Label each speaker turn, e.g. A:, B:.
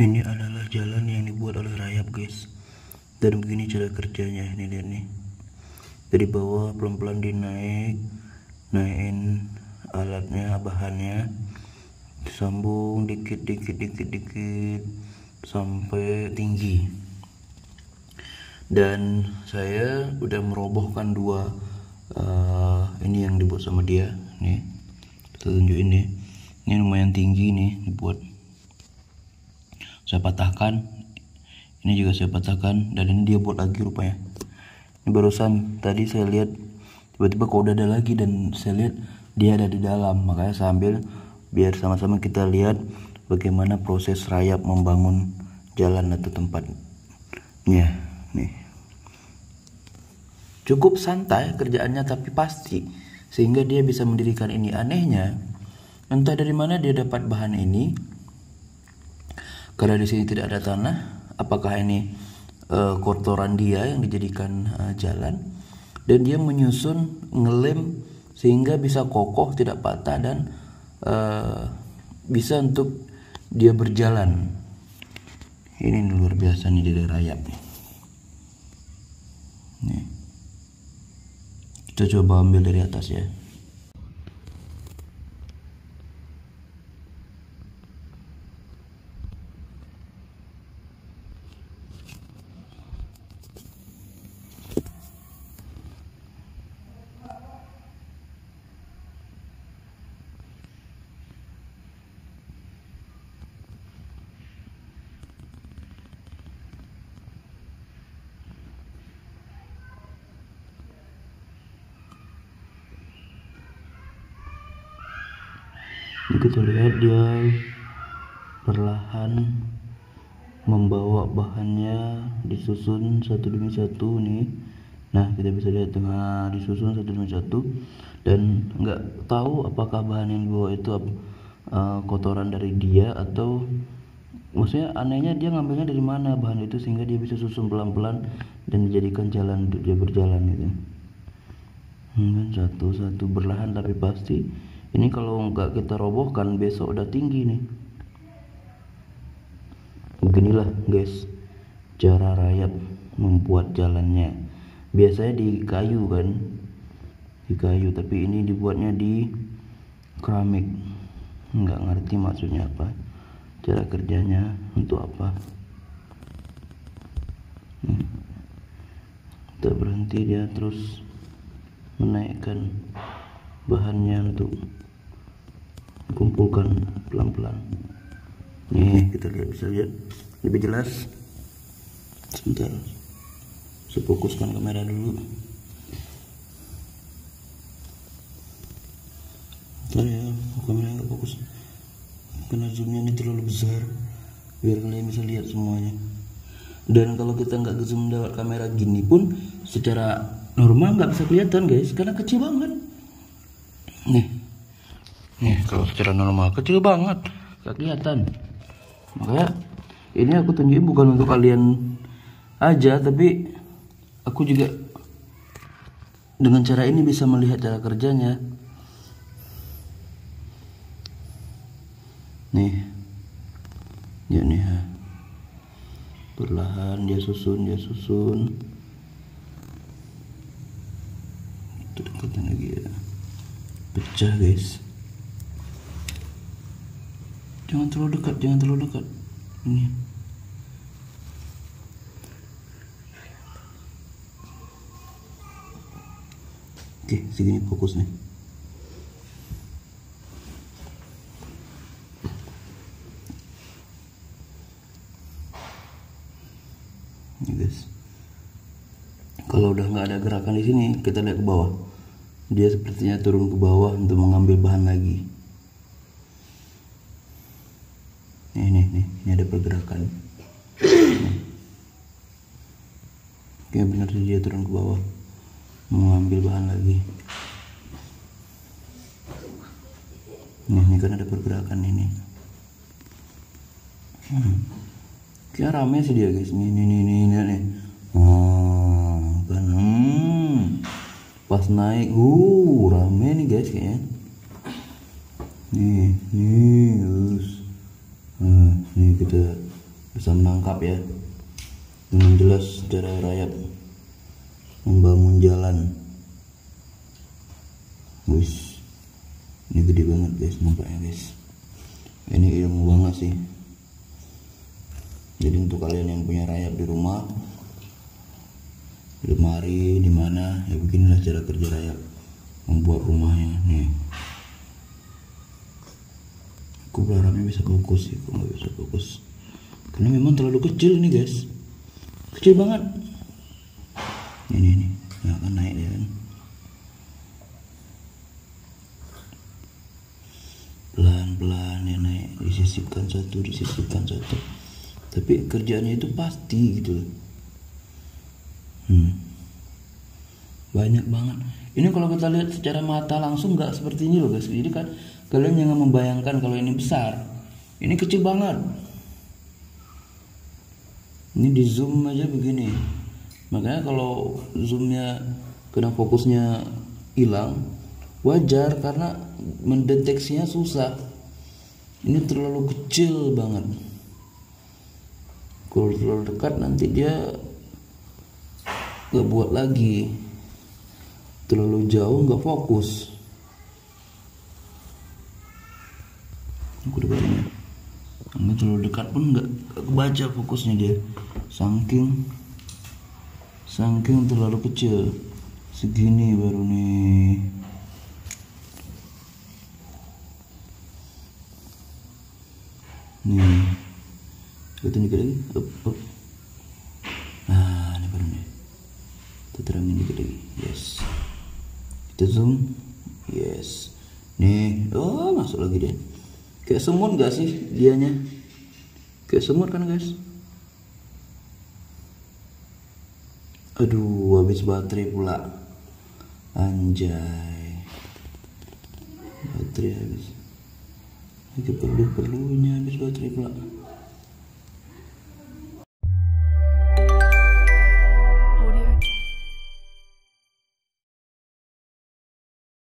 A: Ini adalah jalan yang dibuat oleh rayap, guys. Dan begini cara kerjanya. Ini lihat nih. Dari bawah pelan-pelan naikin alatnya, bahannya, disambung dikit sampai tinggi. Dan saya udah merobohkan dua ini yang dibuat sama dia nih. Kita tunjukin nih. Ini lumayan tinggi nih dibuat. Saya patahkan, ini juga saya patahkan, dan ini dia buat lagi rupanya. Ini barusan tadi saya lihat tiba-tiba kok udah ada lagi, dan saya lihat dia ada di dalam, makanya saya ambil biar sama-sama kita lihat bagaimana proses rayap membangun jalan atau tempatnya. Nih, cukup santai kerjaannya tapi pasti, sehingga dia bisa mendirikan ini. Anehnya, entah dari mana dia dapat bahan ini. Karena di sini tidak ada tanah, apakah ini kotoran dia yang dijadikan jalan, dan dia menyusun ngelem sehingga bisa kokoh, tidak patah, dan bisa untuk dia berjalan. Ini luar biasa nih dari rayap nih. Nih, kita coba ambil dari atas ya. Ini kita lihat dia perlahan membawa bahannya, disusun satu demi satu nih. Nah, kita bisa lihat tengah disusun satu demi satu, dan nggak tahu apakah bahan yang dibawa itu kotoran dari dia, atau maksudnya anehnya dia ngambilnya dari mana bahan itu sehingga dia bisa susun pelan-pelan dan dijadikan jalan untuk dia berjalan gitu. Satu-satu berlahan tapi pasti. Ini kalau nggak kita robohkan besok udah tinggi nih. Beginilah guys cara rayap membuat jalannya. Biasanya di kayu kan, di kayu, tapi ini dibuatnya di keramik. Nggak ngerti maksudnya apa, cara kerjanya untuk apa. Tak berhenti dia terus menaikkan bahannya untuk dikumpulkan pelan-pelan. Nih kita lihat, bisa lihat lebih jelas. Sebentar, saya fokuskan kamera dulu. Bentar ya, kamera nggak fokus karena zoomnya ini terlalu besar, biar kalian bisa lihat semuanya. Dan kalau kita nggak zoom lewat kamera gini pun secara normal nggak bisa kelihatan guys, karena kecil banget. Nih kalau secara normal kecil banget, nggak kelihatan. Makanya ini aku tunjukin bukan untuk kalian aja, tapi aku juga dengan cara ini bisa melihat cara kerjanya. Nih, ya nih, perlahan dia susun. Itu deketin lagi ya, pecah guys. Jangan terlalu dekat. Ini. Oke, segini fokus nih. Ini guys. Kalau udah nggak ada gerakan di sini, kita lihat ke bawah. Dia sepertinya turun ke bawah untuk mengambil bahan lagi. Ini ada pergerakan. Oke, benar sih dia turun ke bawah mengambil bahan lagi. Ini kan ada pergerakan ini. Kayak rame sih dia guys. Ini nih. Kan. Pas naik, rame nih guys kayaknya. Nih, guys. Ini kita bisa menangkap ya dengan jelas cara rayap membangun jalan. Wis, ini gede banget guys, nampaknya guys. Ini ilmu banget sih. Jadi untuk kalian yang punya rayap di rumah, di lemari, di mana, ya beginilah cara kerja rayap membuat rumahnya nih. Aku berharapnya bisa fokus sih, kok nggak bisa fokus karena memang terlalu kecil ini guys, kecil banget. Ini nggak akan naik ya kan. Pelan-pelan ya naik, disisipkan satu, tapi kerjaannya itu pasti gitu loh. Banyak banget ini. Kalau kita lihat secara mata langsung nggak seperti ini loh guys. Jadi kan kalian jangan membayangkan kalau ini besar, ini kecil banget. Ini di zoom aja begini, makanya kalau zoomnya kadang fokusnya hilang, wajar karena mendeteksinya susah. Ini terlalu kecil banget. Kalau terlalu dekat nanti dia nggak buat lagi, terlalu jauh nggak fokus. Aku deketin ya, karena terlalu dekat pun nggak kebaca fokusnya dia, saking terlalu kecil. Segini baru nih. Nih, kita tunjuk lagi. Up. Nah, ini baru nih. Kita terangin dikit lagi. Yes. Kita zoom. Yes. Nih, oh masuk lagi deh. Kayak semut gak sih dianya? Kayak semut kan guys? Aduh, habis baterai pula. Anjay, baterai habis. Lagi perlunya habis baterai pula.